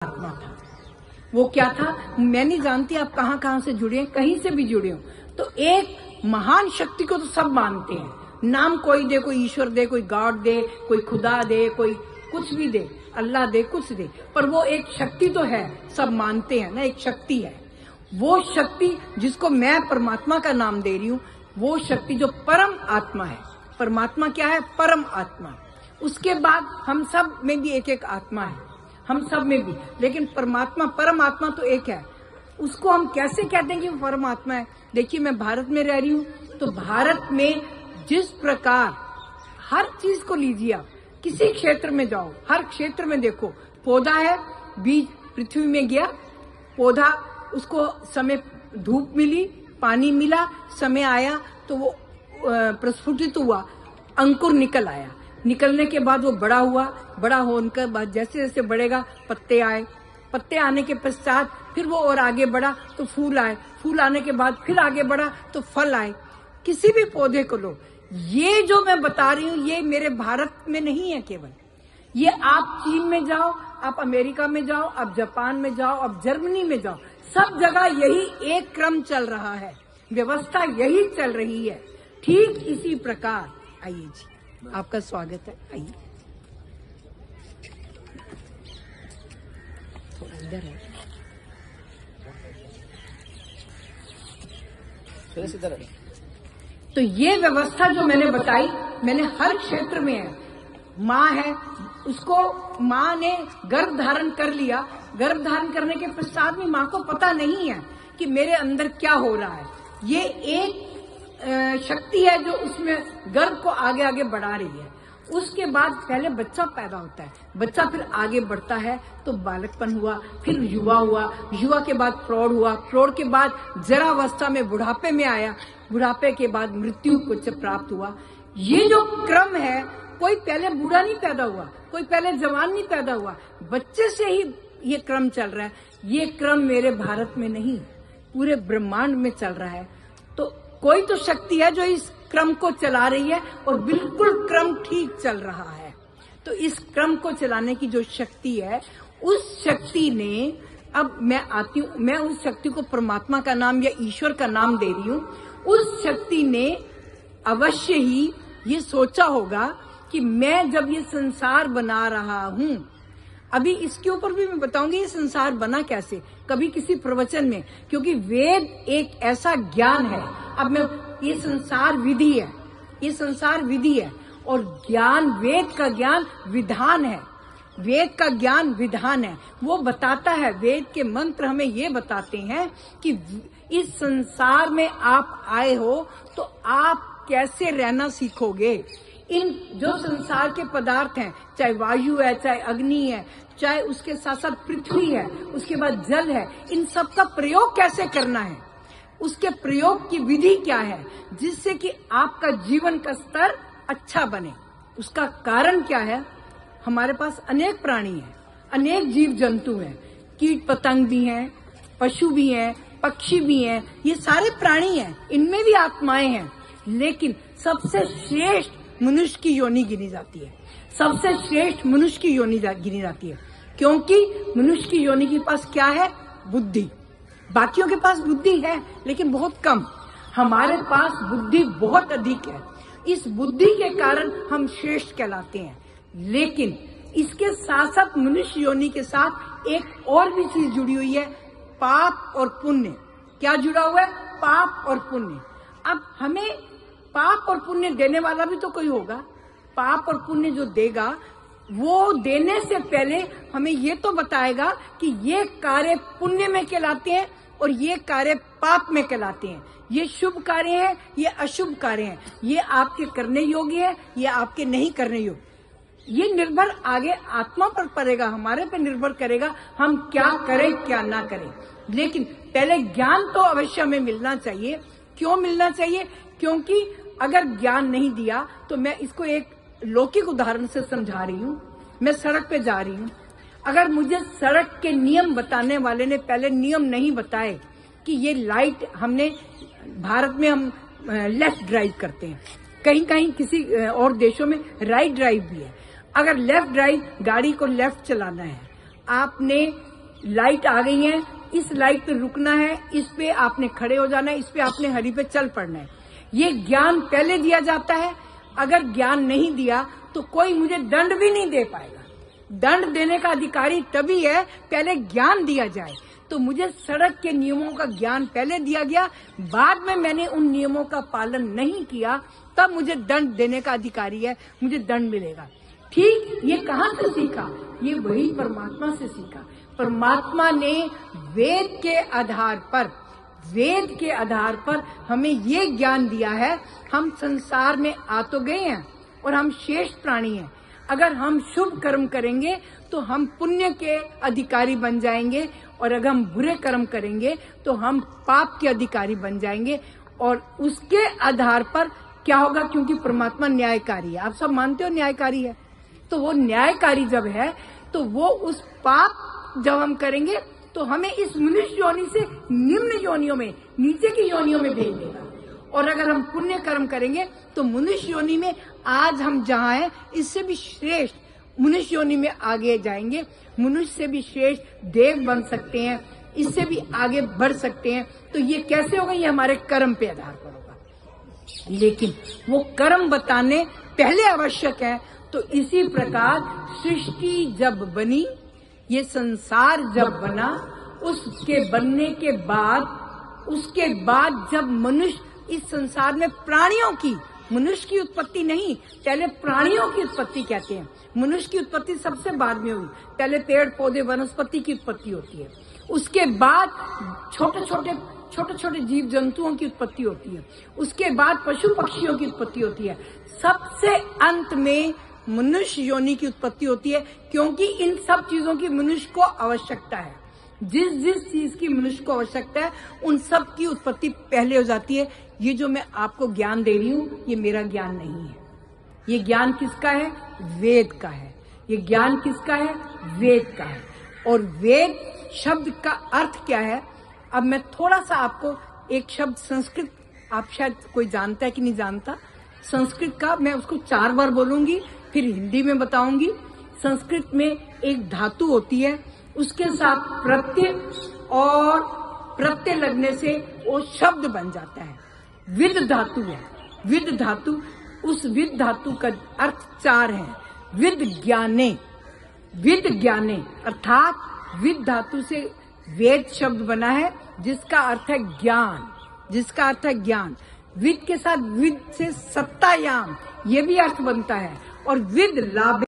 आत्मा था। वो क्या था मैं नहीं जानती, आप कहाँ कहाँ से जुड़े हैं, कहीं से भी जुड़े हो तो एक महान शक्ति को तो सब मानते हैं। नाम कोई दे, कोई ईश्वर दे, कोई गॉड दे, कोई खुदा दे, कोई कुछ भी दे, अल्लाह दे, कुछ दे, पर वो एक शक्ति तो है, सब मानते हैं ना, एक शक्ति है। वो शक्ति जिसको मैं परमात्मा का नाम दे रही हूँ, वो शक्ति जो परम आत्मा है। परमात्मा क्या है? परम आत्मा। उसके बाद हम सब में भी एक एक आत्मा है, हम सब में भी, लेकिन परमात्मा परमात्मा तो एक है। उसको हम कैसे कहते हैं कि वो परमात्मा है? देखिए, मैं भारत में रह रही हूँ, तो भारत में जिस प्रकार हर चीज को लीजिए, आप किसी क्षेत्र में जाओ, हर क्षेत्र में देखो, पौधा है, बीज पृथ्वी में गया, पौधा, उसको समय धूप मिली, पानी मिला, समय आया तो वो प्रस्फुटित हुआ, अंकुर निकल आया। निकलने के बाद वो बड़ा हुआ, बड़ा होने के बाद जैसे जैसे बढ़ेगा पत्ते आए, पत्ते आने के पश्चात फिर वो और आगे बढ़ा तो फूल आए, फूल आने के बाद फिर आगे बढ़ा तो फल आए। किसी भी पौधे को लो, ये जो मैं बता रही हूँ ये मेरे भारत में नहीं है केवल, ये आप चीन में जाओ, आप अमेरिका में जाओ, आप जापान में जाओ, आप जर्मनी में जाओ, सब जगह यही एक क्रम चल रहा है, व्यवस्था यही चल रही है। ठीक इसी प्रकार, आइए जी, आपका स्वागत है, आइए। थोड़ा इधर है, तो ये व्यवस्था जो मैंने बताई, मैंने हर क्षेत्र में है। माँ है, उसको माँ ने गर्भ धारण कर लिया, गर्भ धारण करने के पश्चात भी माँ को पता नहीं है कि मेरे अंदर क्या हो रहा है। ये एक शक्ति है जो उसमें गर्भ को आगे आगे बढ़ा रही है। उसके बाद पहले बच्चा पैदा होता है, बच्चा फिर आगे बढ़ता है तो बालकपन हुआ, फिर युवा हुआ, युवा के बाद प्रौढ़ हुआ, प्रौढ़ के बाद जरावस्था में बुढ़ापे में आया, बुढ़ापे के बाद मृत्यु को प्राप्त हुआ। ये जो क्रम है, कोई पहले बूढ़ा नहीं पैदा हुआ, कोई पहले जवान नहीं पैदा हुआ, बच्चे से ही ये क्रम चल रहा है। ये क्रम मेरे भारत में नहीं, पूरे ब्रह्मांड में चल रहा है। तो कोई तो शक्ति है जो इस क्रम को चला रही है और बिल्कुल क्रम ठीक चल रहा है। तो इस क्रम को चलाने की जो शक्ति है, उस शक्ति ने, अब मैं आती हूँ, मैं उस शक्ति को परमात्मा का नाम या ईश्वर का नाम दे रही हूँ। उस शक्ति ने अवश्य ही ये सोचा होगा कि मैं जब ये संसार बना रहा हूँ, अभी इसके ऊपर भी मैं बताऊंगी ये संसार बना कैसे, कभी किसी प्रवचन में, क्योंकि वेद एक ऐसा ज्ञान है। अब मैं, ये संसार विधि है, ये संसार विधि है, और ज्ञान, वेद का ज्ञान विधान है, वेद का ज्ञान विधान है। वो बताता है, वेद के मंत्र हमें ये बताते हैं कि इस संसार में आप आए हो तो आप कैसे रहना सीखोगे। इन जो संसार के पदार्थ हैं, चाहे वायु है, चाहे अग्नि है, चाहे उसके साथ साथ पृथ्वी है, उसके बाद जल है, इन सब का प्रयोग कैसे करना है, उसके प्रयोग की विधि क्या है, जिससे कि आपका जीवन का स्तर अच्छा बने। उसका कारण क्या है? हमारे पास अनेक प्राणी हैं, अनेक जीव जंतु हैं, कीट पतंग भी हैं, पशु भी हैं, पक्षी भी हैं, ये सारे प्राणी हैं, इनमें भी आत्माएं हैं, लेकिन सबसे श्रेष्ठ मनुष्य की योनि गिनी जाती है, सबसे श्रेष्ठ मनुष्य की योनि गिनी जाती है, क्योंकि मनुष्य की योनि के पास क्या है? बुद्धि। बाकियों के पास बुद्धि है लेकिन बहुत कम, हमारे पास बुद्धि बहुत अधिक है। इस बुद्धि के कारण हम श्रेष्ठ कहलाते हैं। लेकिन इसके साथ साथ मनुष्य योनि के साथ एक और भी चीज जुड़ी हुई है, पाप और पुण्य। क्या जुड़ा हुआ है? पाप और पुण्य। अब हमें पाप और पुण्य देने वाला भी तो कोई होगा। पाप और पुण्य जो देगा, वो देने से पहले हमें ये तो बताएगा कि ये कार्य पुण्य में कहलाते हैं और ये कार्य पाप में कहलाते हैं। ये शुभ कार्य है, ये अशुभ कार्य है, ये आपके करने योग्य है, ये आपके नहीं करने योग्य। ये निर्भर आगे आत्मा पर पड़ेगा, हमारे पर निर्भर करेगा हम क्या करें क्या ना करें। लेकिन पहले ज्ञान तो अवश्य हमें मिलना चाहिए। क्यों मिलना चाहिए? क्योंकि अगर ज्ञान नहीं दिया तो, मैं इसको एक लौकिक उदाहरण से समझा रही हूँ। मैं सड़क पे जा रही हूँ, अगर मुझे सड़क के नियम बताने वाले ने पहले नियम नहीं बताए कि ये लाइट, हमने भारत में हम लेफ्ट ड्राइव करते हैं, कहीं कहीं किसी और देशों में राइट ड्राइव भी है। अगर लेफ्ट ड्राइव, गाड़ी को लेफ्ट चलाना है, आपने लाइट आ गई है, इस लाइट पे रुकना है, इस पे आपने खड़े हो जाना है, इस पे आपने हरी पे चल पड़ना है। ये ज्ञान पहले दिया जाता है। अगर ज्ञान नहीं दिया तो कोई मुझे दंड भी नहीं दे पाएगा। दंड देने का अधिकारी तभी है पहले ज्ञान दिया जाए। तो मुझे सड़क के नियमों का ज्ञान पहले दिया गया, बाद में मैंने उन नियमों का पालन नहीं किया, तब मुझे दंड देने का अधिकारी है, मुझे दंड मिलेगा। ठीक, ये कहाँ से सीखा? ये वही परमात्मा से सीखा। परमात्मा ने वेद के आधार पर हमें ये ज्ञान दिया है। हम संसार में आ तो गए हैं और हम श्रेष्ठ प्राणी हैं। अगर हम शुभ कर्म करेंगे तो हम पुण्य के अधिकारी बन जाएंगे, और अगर हम बुरे कर्म करेंगे तो हम पाप के अधिकारी बन जाएंगे। और उसके आधार पर क्या होगा, क्योंकि परमात्मा न्यायकारी है। आप सब मानते हो न्यायकारी है, तो वो न्यायकारी जब है तो वो उस पाप जब हम करेंगे तो हमें इस मनुष्य योनि से निम्न योनियों में, नीचे की योनियों में भेज देगा। और अगर हम पुण्य कर्म करेंगे तो मनुष्य योनि में आज हम जहाँ हैं इससे भी श्रेष्ठ मनुष्य योनि में आगे जाएंगे। मनुष्य से भी श्रेष्ठ देव बन सकते हैं, इससे भी आगे बढ़ सकते हैं। तो ये कैसे होगा? ये हमारे कर्म पे आधार पर होगा। लेकिन वो कर्म बताने पहले आवश्यक है। तो इसी प्रकार सृष्टि जब बनी, ये संसार जब बना, उसके बनने के बाद जब मनुष्य इस संसार में प्राणियों की, मनुष्य की उत्पत्ति नहीं, पहले प्राणियों की उत्पत्ति कहते हैं। मनुष्य की उत्पत्ति सबसे बाद में हुई। पहले पेड़ पौधे वनस्पति की उत्पत्ति होती है, उसके बाद छोटे छोटे जीव जंतुओं की उत्पत्ति होती है, उसके बाद पशु पक्षियों की उत्पत्ति होती है, सबसे अंत में मनुष्य योनि की उत्पत्ति होती है। क्योंकि इन सब चीजों की मनुष्य को आवश्यकता है। जिस चीज की मनुष्य को आवश्यकता है उन सब की उत्पत्ति पहले हो जाती है। ये जो मैं आपको ज्ञान दे रही हूँ ये मेरा ज्ञान नहीं है। ये ज्ञान किसका है? वेद का है। ये ज्ञान किसका है? वेद का है। और वेद शब्द का अर्थ क्या है? अब मैं थोड़ा सा आपको एक शब्द संस्कृत, आप शायद कोई जानता है कि नहीं जानता, संस्कृत का मैं उसको 4 बार बोलूंगी, फिर हिंदी में बताऊंगी। संस्कृत में एक धातु होती है, उसके साथ प्रत्यय और प्रत्यय लगने से वो शब्द बन जाता है। विद धातु है। विद धातु, उस विद धातु का अर्थ 4 है। विद ज्ञाने अर्थात विद धातु से वेद शब्द बना है, जिसका अर्थ है ज्ञान। विद के साथ विद से सत्तायाम, ये भी अर्थ बनता है। और विद लाभ